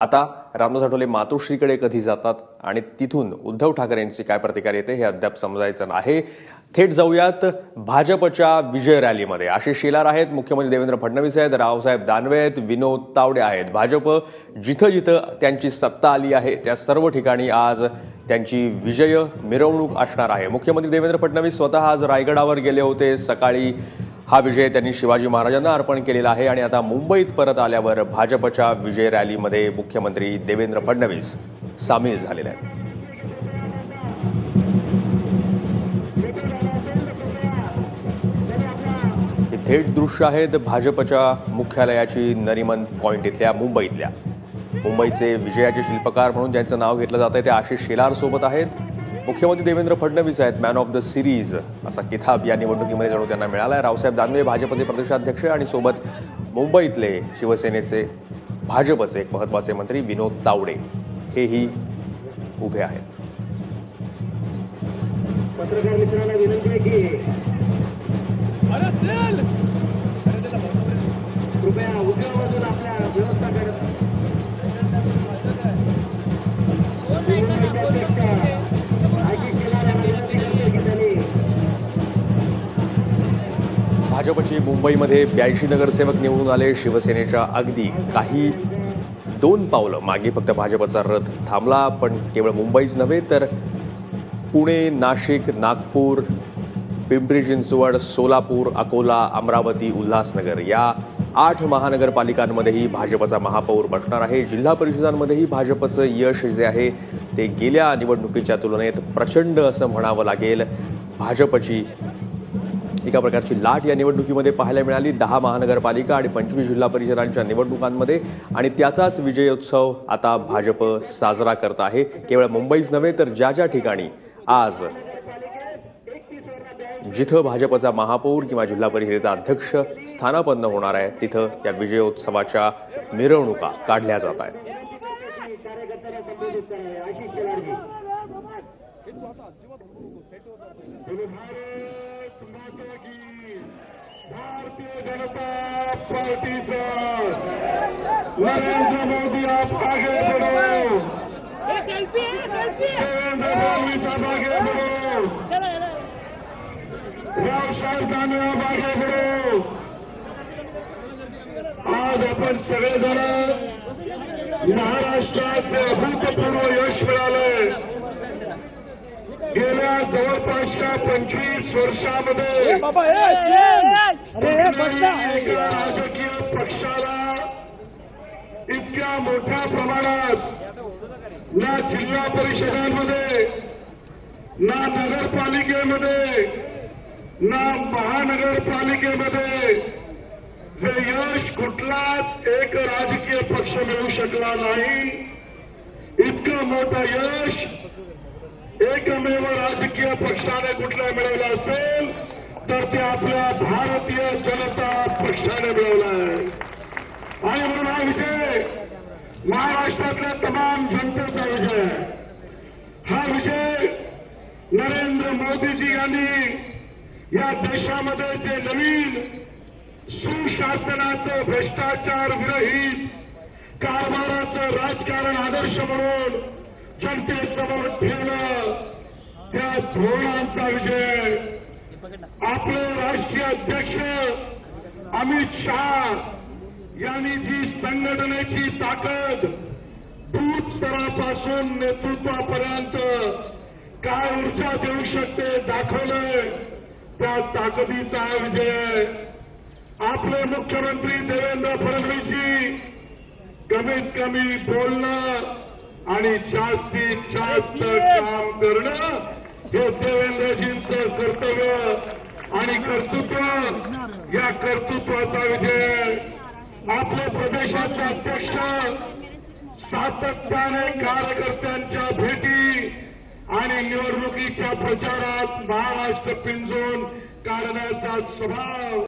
आता रामदास आठवले मातोश्रीकडे कधी जातात आणि तिथून उद्धव ठाकरे यांची काय प्रतिक्रिया येते हे अद्याप समजायचं नाही। थेट जाऊयात भाजपच्या विजय रॅलीमध्ये। आशिष शेलार आहेत, मुख्यमंत्री देवेंद्र फडणवीस आहेत, रावसाहेब दानवे आहेत, विनोद तावडे आहेत। भाजप जिथं जिथं त्यांची सत्ता आली आहे त्या सर्व ठिकाणी आज त्यांची विजय मिरवणूक असणार आहे। मुख्यमंत्री देवेंद्र फडणवीस स्वतः आज रायगडावर गेले होते। सकाळी हा विजय त्यांनी शिवाजी महाराजांना अर्पण केलेला आहे आणि आता मुंबईत परत आल्यावर भाजपच्या विजय रॅलीमध्ये मुख्यमंत्री देवेंद्र फडणवीस सामील झालेले आहेत। ही थेट दृश्य आहेत भाजपच्या मुख्यालयाची, नरिमन पॉइंट इथल्या मुंबईतल्या। मुंबईचे विजयाचे शिल्पकार म्हणून ज्यांचं नाव घेतलं जातंय ते आशिष शेलार सोबत आहेत। मुख्यमंत्री देवेंद्र फडणवीस आहेत। मॅन ऑफ द सिरीज असा किताब या निवडणुकीमध्ये जणू त्यांना मिळाला। रावसाहेब दानवे भाजपचे प्रदेशाध्यक्ष आणि सोबत मुंबईतले शिवसेनेचे भाजपचे एक महत्त्वाचे मंत्री विनोद तावडे हेही उभे आहेत। पत्रकार मित्रांना विनंती आहे की कृपया उजव्या बाजूला आपल्या व्यवस्था करत भाजपची मुंबईमध्ये 82 नगरसेवक निवडून आले। शिवसेनेच्या अगदी काही 2 पावलं मागे फक्त भाजपचा रथ थांबला, पण केवळ मुंबईच नव्हे तर पुणे, नाशिक, नागपूर, पिंपरी चिंचवड, सोलापूर, अकोला, अमरावती, उल्हासनगर या 8 महानगरपालिकांमध्येही भाजपचा महापौर बसणार आहे। जिल्हा परिषदांमध्येही भाजपचं यश जे आहे ते गेल्या निवडणुकीच्या तुलनेत प्रचंड असं म्हणावं लागेल। भाजपची एका प्रकारची लाट या निवडणुकीमध्ये पाहायला मिळाली। 10 महानगरपालिका आणि 25 जिल्हा परिषदांच्या निवडणुकांमध्ये, आणि त्याचाच विजयोत्सव आता भाजप साजरा करत आहे। केवळ मुंबईच नव्हे तर ज्या ज्या ठिकाणी आज जिथं भाजपचा महापौर किंवा जिल्हा परिषदेचा अध्यक्ष स्थानापन्न होणार आहे तिथं या विजयोत्सवाच्या मिरवणुका काढल्या जात आहेत। भारतीय जनता पार्टी पर नरेंद्र मोदी आप आगे बढ़ो, देवेंद्र फडणवीस आप आगे बढ़ो, रावसाहेब दानवे आप आगे बढ़ो। आज आपण सगळेजण महाराष्ट्रात अभूतपूर्व यश मिळालंय। गेल्या जवळपासच्या 25 वर्षामध्ये एका राजकीय पक्षाला इतक्या मोठ्या प्रमाणात ना जिल्हा परिषदांमध्ये, ना नगरपालिकेमध्ये, ना महानगरपालिकेमध्ये हे यश कुठलाच एक राजकीय पक्ष मिळू शकला नाही। इतकं मोठं यश एकमेव राजकीय पक्षाने कुठल्या मिळवलं असेल तर ते आपल्या भारतीय जनता पक्षाने मिळवलं आहे। आणि म्हणून हा विजय महाराष्ट्रातल्या तमाम जनतेचा विजय आहे। हा विजय नरेंद्र मोदीजी यांनी या देशामध्ये जे नवीन सुशासनाचं, भ्रष्टाचार विरहित कारभाराचं राजकारण आदर्श म्हणून जनतेसमोर ठेवलं, त्या धोरणांचा विजय। आपले राष्ट्रीय अध्यक्ष अमित शहा यांनी जी संघटनेची ताकद बूथ स्तरापासून नेतृत्वापर्यंत काय ऊर्जा देऊ शकते दाखवलंय, त्या ताकदीचा विजय। आपले मुख्यमंत्री देवेंद्र फडणवीसजी कमीत कमी बोलणं आणि जास्तीत जास्त काम करणं हे देवेंद्रजींचं कर्तव्य आणि कर्तृत्व, या कर्तृत्वाचा विजय। आपले प्रदेशाचे अध्यक्ष सातत्याने कार्यकर्त्यांच्या भेटी आणि निवडणुकीच्या प्रचारात महाराष्ट्र पिंजून काढण्याचा स्वभाव